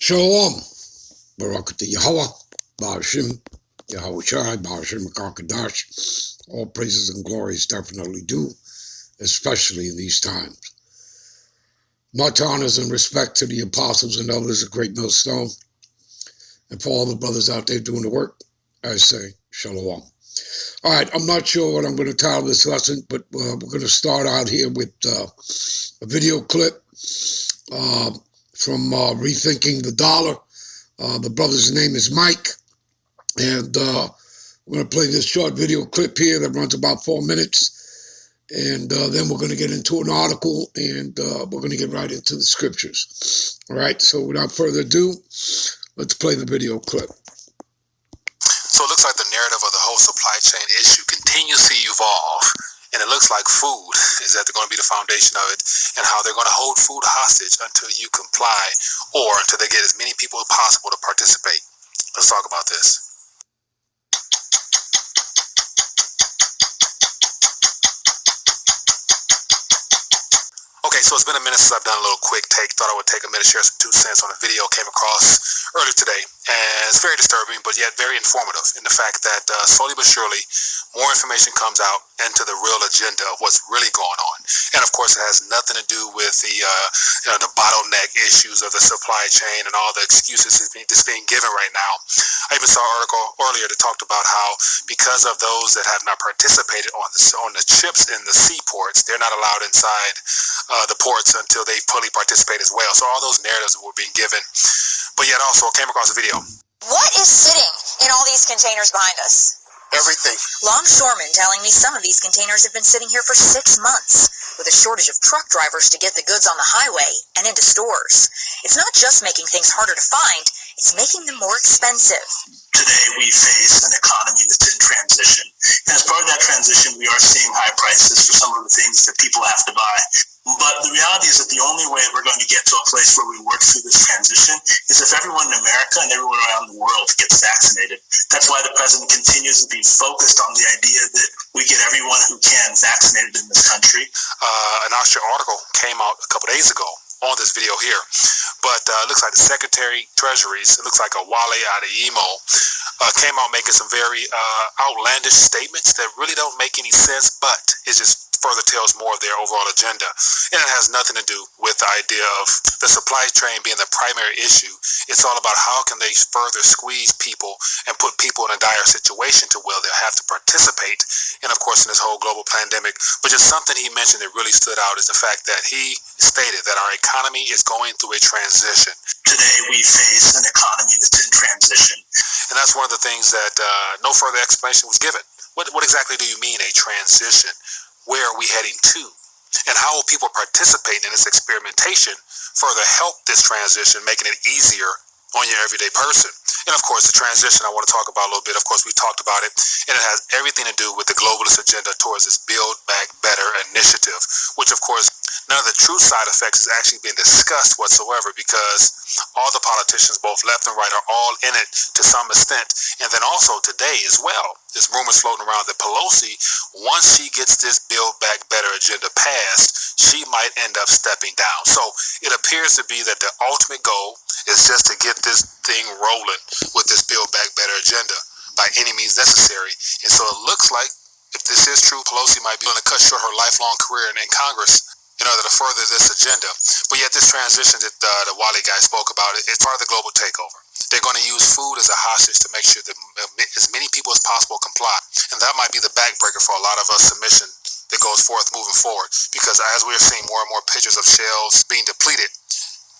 Shalom, Barakati Yahweh, Ba'ashim, Yahweh Shai, Ba'ashim Kakadash. All praises and glories definitely due, especially in these times. Much honors and respect to the apostles and elders of Great Millstone, and for all the brothers out there doing the work, I say Shalom. All right, I'm not sure what I'm going to title this lesson, but we're going to start out here with a video clip from Rethinking the Dollar. The brother's name is Mike, and we're going to play this short video clip here that runs about 4 minutes, and then we're going to get into an article, and we're going to get right into the scriptures. All right, so without further ado, let's play the video clip. So it looks like the narrative of the whole supply chain issue continues to evolve, and it looks like food is going to be the foundation of it, and how they're going to hold food hostage until you comply or until they get as many people as possible to participate. Let's talk about this. Okay, so it's been a minute since I've done a little quick take. Thought I would take a minute to share some 2 cents on a video came across earlier today. And it's very disturbing, but yet very informative in the fact that slowly but surely, more information comes out into the real agenda of what's really going on. And of course, it has nothing to do with the bottleneck issues of the supply chain and all the excuses that's being given right now. I even saw an article earlier that talked about how because of those that have not participated on the chips in the seaports, they're not allowed inside the ports until they fully participate as well. So all those narratives were being given, but yet also came across a video. What is sitting in all these containers behind us? Everything. Longshoremen telling me some of these containers have been sitting here for 6 months, with a shortage of truck drivers to get the goods on the highway and into stores. It's not just making things harder to find, it's making them more expensive. Today we face an economy that's in transition. And as part of that transition, we are seeing high prices for some of the things that people have to buy. But the reality is that the only way we're going to get to a place where we work through this transition is if everyone in America and everyone around the world gets vaccinated. That's why the president continues to be focused on the idea that we get everyone who can vaccinated in this country. An Austrian article came out a couple days ago on this video here, but it looks like the Secretary Treasuries, it looks like a Wale Adeyemo, came out making some very outlandish statements that really don't make any sense, but it just further tells more of their overall agenda. And it has nothing to do with the idea of the supply chain being the primary issue. It's all about how can they further squeeze people and put people in a dire situation to where they'll have to participate, and of course in this whole global pandemic. But just something he mentioned that really stood out is the fact that he stated that our economy is going through a transition. Today we face an economy that's in transition. And that's one of the things that no further explanation was given. What exactly do you mean a transition? Where are we heading to? And how will people participating in this experimentation further help this transition, making it easier on your everyday person? And of course, the transition I want to talk about a little bit. Of course, we talked about it, and it has everything to do with the globalist agenda towards this Build Back Better initiative, which of course, none of the true side effects is actually being discussed whatsoever, because all the politicians, both left and right, are all in it to some extent. And then also today as well, there's rumors floating around that Pelosi, once she gets this Build Back Better agenda passed, she might end up stepping down. So it appears to be that the ultimate goal is just to get this thing rolling with this Build Back Better agenda by any means necessary. And so it looks like, if this is true, Pelosi might be going to cut short her lifelong career in Congress in order to further this agenda. But yet this transition that the Wally guy spoke about, it's part of the global takeover. They're going to use food as a hostage to make sure that as many people as possible comply. And that might be the backbreaker for a lot of us submission that goes forth moving forward. Because as we are seeing more and more pictures of shelves being depleted,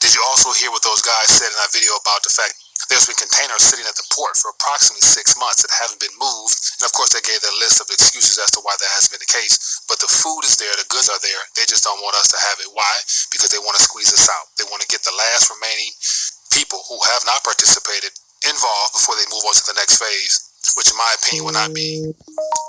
did you also hear what those guys said in that video about the fact there's been containers sitting at the port for approximately 6 months that haven't been moved? And of course, they gave their list of excuses as to why that hasn't been the case. But the food is there, the goods are there. They just don't want us to have it. Why? Because they want to squeeze us out. They want to get the last remaining people who have not participated involved before they move on to the next phase, which in my opinion would not be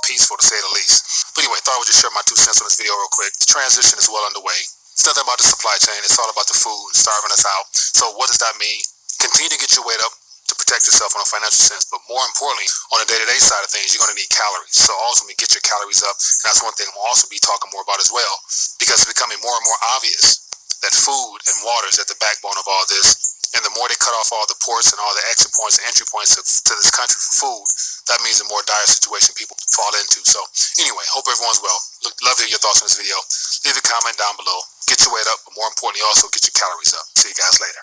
peaceful, to say the least. But anyway, thought I would just share my 2 cents on this video real quick. The transition is well underway. It's nothing about the supply chain. It's all about the food starving us out. So what does that mean? Continue to get your weight up to protect yourself on a financial sense, but more importantly, on the day-to-day side of things, you're going to need calories. So ultimately, get your calories up, and that's one thing we'll also be talking more about as well, because it's becoming more and more obvious that food and water is at the backbone of all this. And the more they cut off all the ports and all the exit points and entry points to this country for food, that means a more dire situation people fall into. So anyway, hope everyone's well. Love to hear your thoughts on this video. Leave a comment down below. Get your weight up, but more importantly, also get your calories up. See you guys later.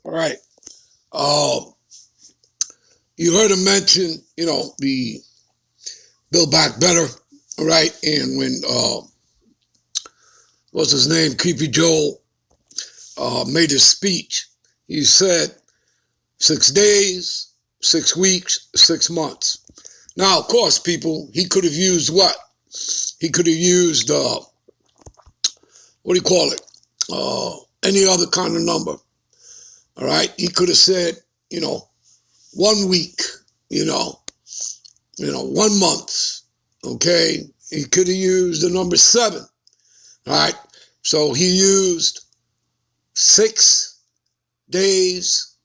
All right. You heard him mention, the Build Back Better. All right. And when, what's his name? Creepy Joel made his speech, he said 6 days, 6 weeks, 6 months. Now, of course, people, he could have used what? He could have used, any other kind of number. All right. He could have said, 1 week, 1 month. Okay. He could have used the number 7. All right. So he used 6 days,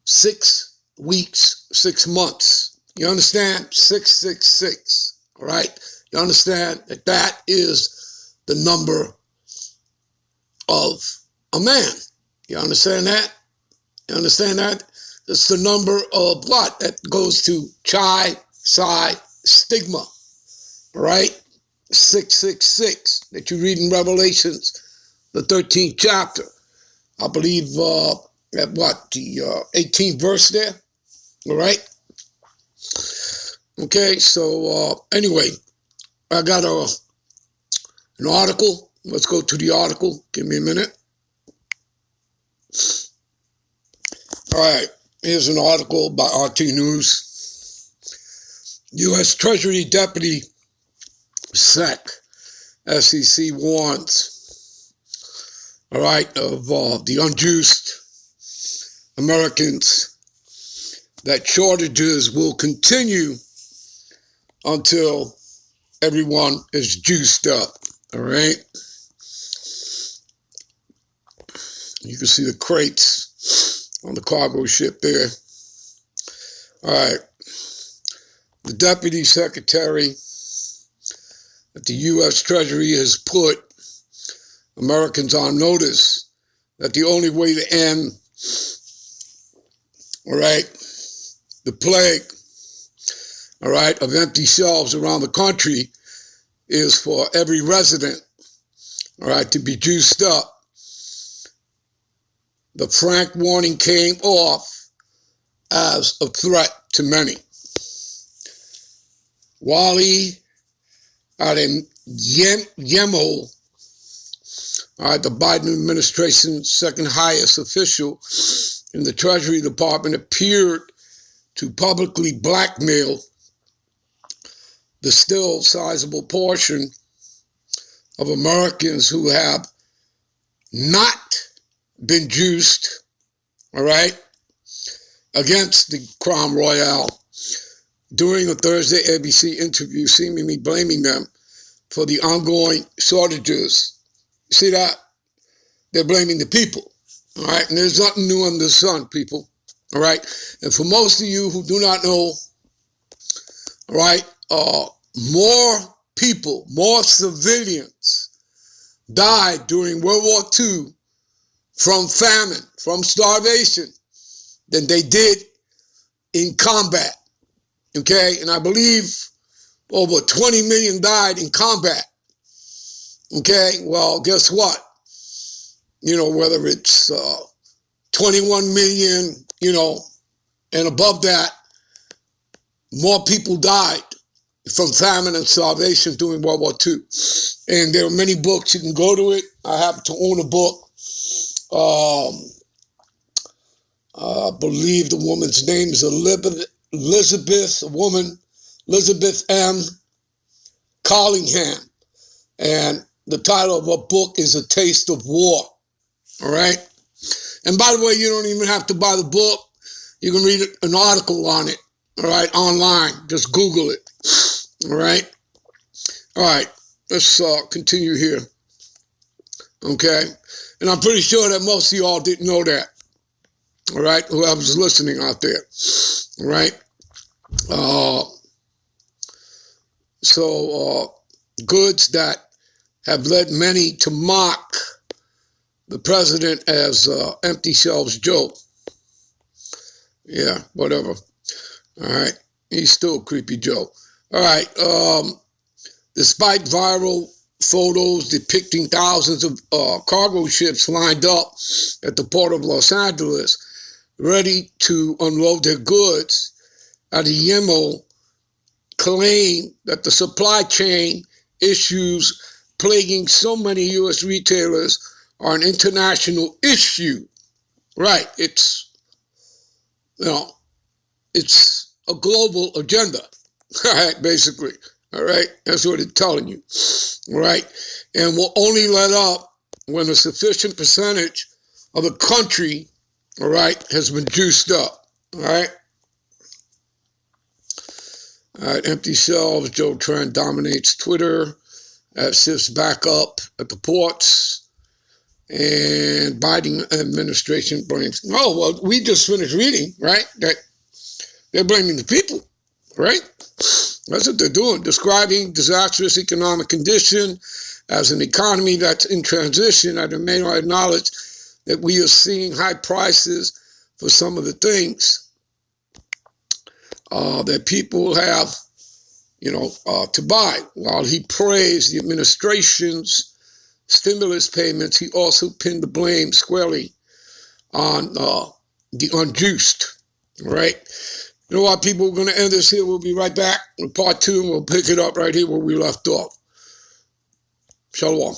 6 weeks, 6 months. You understand? 666. All right. You understand that that is the number of a man. You understand that? You understand that? It's the number of what? That goes to chi, psi, stigma. All right? 666 that you read in Revelations, the 13th chapter. I believe at what? The 18th verse there. All right? Okay, so anyway, I got an article. Let's go to the article. Give me a minute. All right, here's an article by RT News. U.S. Treasury Deputy SEC warns, all right, of the unjuiced Americans that shortages will continue until everyone is juiced up, all right? You can see the crates on the cargo ship there. All right. The Deputy Secretary at the U.S. Treasury has put Americans on notice that the only way to end, all right, the plague, all right, of empty shelves around the country is for every resident, all right, to be juiced up. The frank warning came off as a threat to many. Wally Adeyemo, all right, the Biden administration's second highest official in the Treasury Department, appeared to publicly blackmail the still sizable portion of Americans who have not been juiced, all right, against the Crown Royale during a Thursday ABC interview, seemingly blaming them for the ongoing shortages. See that? They're blaming the people, all right? And there's nothing new under the sun, people, all right? And for most of you who do not know, all right, more people, more civilians died during World War II from famine, from starvation, than they did in combat, okay? And I believe over 20 million died in combat, okay? Well, guess what? Whether it's 21 million, and above that, more people died from famine and starvation during World War II. And there are many books. You can go to it. I happen to own a book. I believe the woman's name is Elizabeth M. Collingham. And the title of her book is A Taste of War. All right? And by the way, you don't even have to buy the book. You can read an article on it, all right, online. Just Google it, all right? All right, let's continue here, okay? And I'm pretty sure that most of y'all didn't know that, all right, whoever's listening out there, all right? Goods that have led many to mock the president as Empty Shelves Joe. Yeah, whatever. All right. He's still Creepy Joe. All right. Despite viral photos depicting thousands of cargo ships lined up at the port of Los Angeles, ready to unload their goods, Adeyemo claimed that the supply chain issues plaguing so many U.S. retailers are an international issue. Right. It's a global agenda. All right, basically. All right. That's what it's telling you. All right. And will only let up when a sufficient percentage of the country, all right, has been juiced up. All right. All right. Empty shelves. Joe Trent dominates Twitter. That sifts back up at the ports. And Biden administration blames. Oh, well, we just finished reading, right? That they're blaming the people, right? That's what they're doing, describing disastrous economic condition as an economy that's in transition. I may not acknowledge that we are seeing high prices for some of the things that people have, to buy. While he praised the administration's stimulus payments, he also pinned the blame squarely on the unjuiced, right? You know what, people, we're going to end this here. We'll be right back with part 2, and we'll pick it up right here where we left off. Shalom.